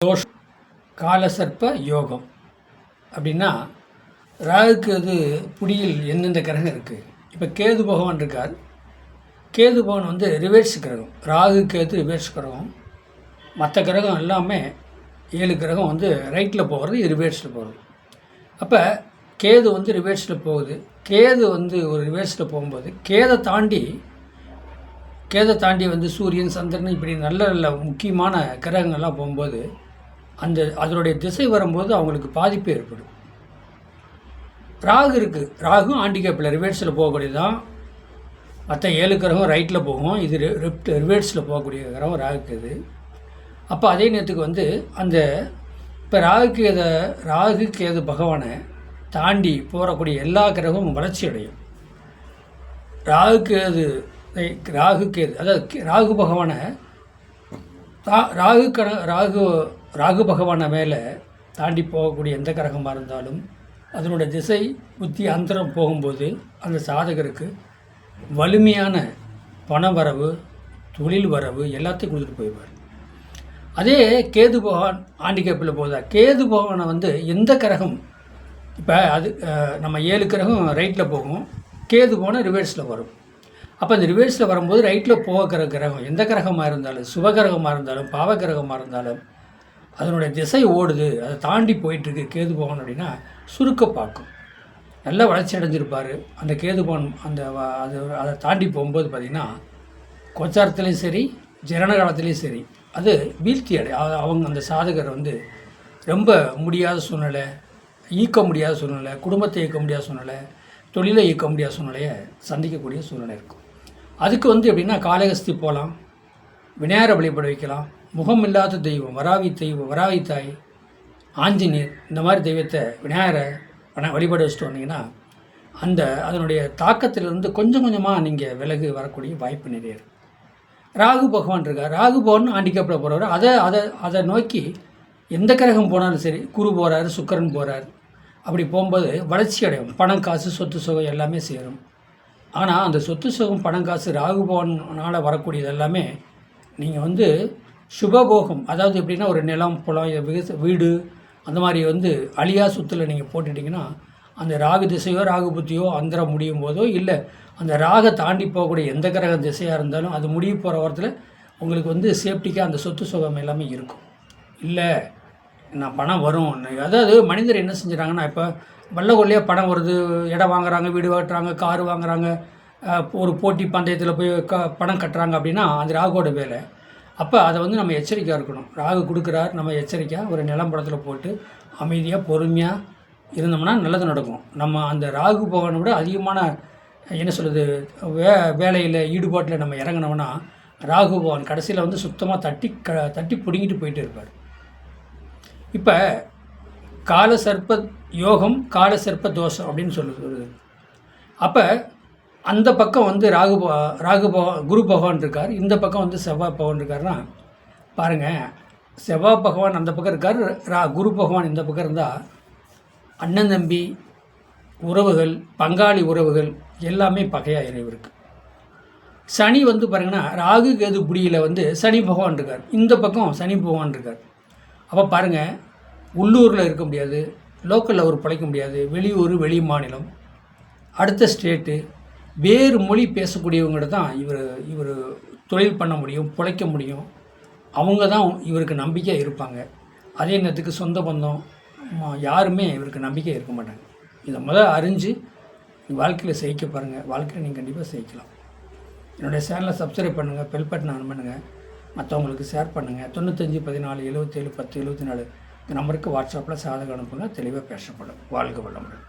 தோஷம் காலசர்ப்ப யோகம் அப்படின்னா ராகுக்கு அது புடியில் எந்தெந்த கிரகம் இருக்குது. இப்போ கேது பகவான் இருக்கார். கேது பகவான் வந்து ரிவர்ஸ் கிரகம். ராகு கேது ரிவர்ஸ் கிரகம். மற்ற கிரகம் எல்லாமே 7 கிரகம் வந்து ரைட்டில் போகிறது, ரிவர்ஸில் போகிறது. அப்போ கேது வந்து ரிவர்ஸில் போகுது. கேது வந்து ஒரு ரிவர்ஸில் போகும்போது கேதை தாண்டி வந்து சூரியன், சந்திரன் இப்படி நல்ல நல்ல முக்கியமான கிரகங்கள்லாம் போகும்போது அதனுடைய திசை வரும்போது அவங்களுக்கு பாதிப்பு ஏற்படும். ராகு இருக்குது. ராகும் ஆண்டிகேப்பில் ரிவர்ஸில் போகக்கூடியதான். மற்ற 7 கிரகம் ரைட்டில் போகும். இது ரிவர்ஸில் போகக்கூடிய கிரகம் ராகுக்கு இது. அப்போ அதே நேரத்துக்கு வந்து இப்போ ராகு கேது பகவானை தாண்டி போகக்கூடிய எல்லா கிரகமும் வளர்ச்சி அடையும். ராகு கேது அதாவது ராகு பகவானை ராகு பகவானை மேலே தாண்டி போகக்கூடிய எந்த கிரகமாக இருந்தாலும் அதனுடைய திசை புத்தி அந்தரம் போகும்போது அந்த சாதகருக்கு வலிமையான பண வரவு, தொழில் வரவு எல்லாத்தையும் கொடுத்துட்டு போயிடுவார். அதே கேது பகவான் ஆண்டிகேப்பில் போகுதா, கேது பகவானை வந்து எந்த கிரகம் இப்போ நம்ம 7 கிரகம் ரைட்டில் போகும், கேது போனால் ரிவர்ஸில் வரும். அப்போ அந்த ரிவர்ஸில் வரும்போது ரைட்டில் போகிற கிரகம் எந்த கிரகமாக இருந்தாலும், சுபகிரகமாக இருந்தாலும், பாவகிரகமாக இருந்தாலும் அதனுடைய திசை ஓடுது, அதை தாண்டி போயிட்டுருக்கு கேது பகவான் அப்படின்னா சுருக்க பார்க்கும். நல்லா வளர்ச்சி அடைஞ்சிருப்பார் அந்த கேது பகவான். அதை தாண்டி போகும்போது பார்த்திங்கன்னா கோச்சாரத்துலேயும் சரி, ஜனன காலத்துலேயும் சரி அது வீழ்த்தி அவங்க அந்த சாதகர் வந்து ரொம்ப முடியாத சூழ்நிலை, ஈர்க்க முடியாத சூழ்நிலை, குடும்பத்தை ஈர்க்க முடியாத சூழ்நிலை, தொழிலை ஈர்க்க முடியாத சூழ்நிலையை சந்திக்கக்கூடிய சூழ்நிலை இருக்கும். அதுக்கு வந்து எப்படின்னா காளகஸ்தி போகலாம், விநாயகரை வழிபட வைக்கலாம், முகம் இல்லாத தெய்வம் வராவி தாய், ஆஞ்சநேயர், இந்த மாதிரி தெய்வத்தை விநாயகரை வழிபட வச்சுட்டு வந்தீங்கன்னா அதனுடைய தாக்கத்திலிருந்து கொஞ்சம் கொஞ்சமாக நீங்கள் விலகு வரக்கூடிய வாய்ப்பு நிறைய இருக்குது. ராகு பகவான் இருக்கார். ராகு பகவான் ஆண்டிகேப்பில் போகிறவர். அதை நோக்கி எந்த கிரகம் போனாலும் சரி, குரு போகிறாரு, சுக்கிரன் போகிறார். அப்படி போகும்போது வளர்ச்சி அடையும். பணம், காசு, சொத்து சுகம் எல்லாமே சேரும். ஆனால் அந்த சொத்து சுகம், பணம், காசு ராகு பகவானால் வரக்கூடியது எல்லாமே நீங்கள் வந்து சுபபோகம், அதாவது எப்படின்னா ஒரு நிலம், புலம், வீடு அந்த மாதிரி வந்து அழியா சொத்தில் நீங்கள் போட்டுட்டிங்கன்னா அந்த ராகு திசையோ ராகு புத்தியோ அந்தரம் முடியும் போதோ, இல்லை அந்த ராகை தாண்டி போகக்கூடிய எந்த கிரக திசையாக இருந்தாலும் அது முடிய போகிற வாரத்தில் உங்களுக்கு வந்து சேஃப்டிக்காக அந்த சொத்து சுகம் எல்லாமே இருக்கும். இல்லை நான் பணம் வரும், அதாவது மனிதர் என்ன செஞ்சுறாங்கன்னா இப்போ வல்ல கொள்ளையாக பணம் வருது, இடம் வாங்குறாங்க, வீடு வாட்டுறாங்க, காரு வாங்குறாங்க, ஒரு போட்டி பந்தயத்தில் போய் பணம் கட்டுறாங்க அப்படின்னா அது ராகுவோட வேலை. அப்போ அதை வந்து நம்ம எச்சரிக்கையாக இருக்கணும். ராகு கொடுக்குறார், நம்ம எச்சரிக்கையாக ஒரு நிலம்படத்தில் போட்டு அமைதியாக பொறுமையாக இருந்தோம்னா நல்லது நடக்கும். நம்ம அந்த ராகு பகவானை விட அதிகமான என்ன சொல்கிறது வேலையில் ஈடுபாட்டில் நம்ம இறங்கினோம்னா ராகு பகவான் கடைசியில் வந்து சுத்தமாக தட்டி பிடுங்கிட்டு போயிட்டு இருப்பார். இப்போ காலசர்ப்ப யோகம், காலசர்ப்ப தோஷம் அப்படின்னு சொல்லுது. அப்போ அந்த பக்கம் வந்து குரு பகவான் இருக்கார், இந்த பக்கம் வந்து செவ்வாய் பகவான் இருக்காருன்னா பாருங்கள், செவ்வாய் பகவான் அந்த பக்கம் இருக்கார், குரு பகவான் இந்த பக்கம் இருந்தால் அண்ணன் தம்பி உறவுகள், பங்காளி உறவுகள் எல்லாமே பகையாக இருக்கு. சனி வந்து பாருங்கன்னா ராகு கேது புடியில் வந்து சனி பகவான் இருக்கார், இந்த பக்கம் சனி பகவான் இருக்கார். அப்போ பாருங்கள், உள்ளூரில் இருக்க முடியாது, லோக்கலில் ஒரு பிழைக்க முடியாது, வெளியூர், வெளி மாநிலம், அடுத்த ஸ்டேட்டு, வேறு மொழி பேசக்கூடியவங்கள்ட்ட தான் இவர் தொழில் பண்ண முடியும், பிழைக்க முடியும். அவங்க தான் இவருக்கு நம்பிக்கையாக இருப்பாங்க. அதே நேரத்துக்கு சொந்த பந்தம் யாருமே இவருக்கு நம்பிக்கை இருக்க மாட்டாங்க. இதை அறிஞ்சு வாழ்க்கையில் ஜெயிக்க பாருங்கள். வாழ்க்கையில் நீங்கள் கண்டிப்பாக ஜெயிக்கலாம். என்னுடைய சேனலை சப்ஸ்கிரைப் பண்ணுங்கள், பெல் பட்டன் ஆன் பண்ணுங்கள், மற்றவங்களுக்கு ஷேர் பண்ணுங்கள். 95 14 77 10 74 இந்த நம்பருக்கு வாட்ஸ்அப்பில் சாதகம் அனுப்புங்க. தெளிவாக பேசப்படும். வாழ்க வளமுடன்.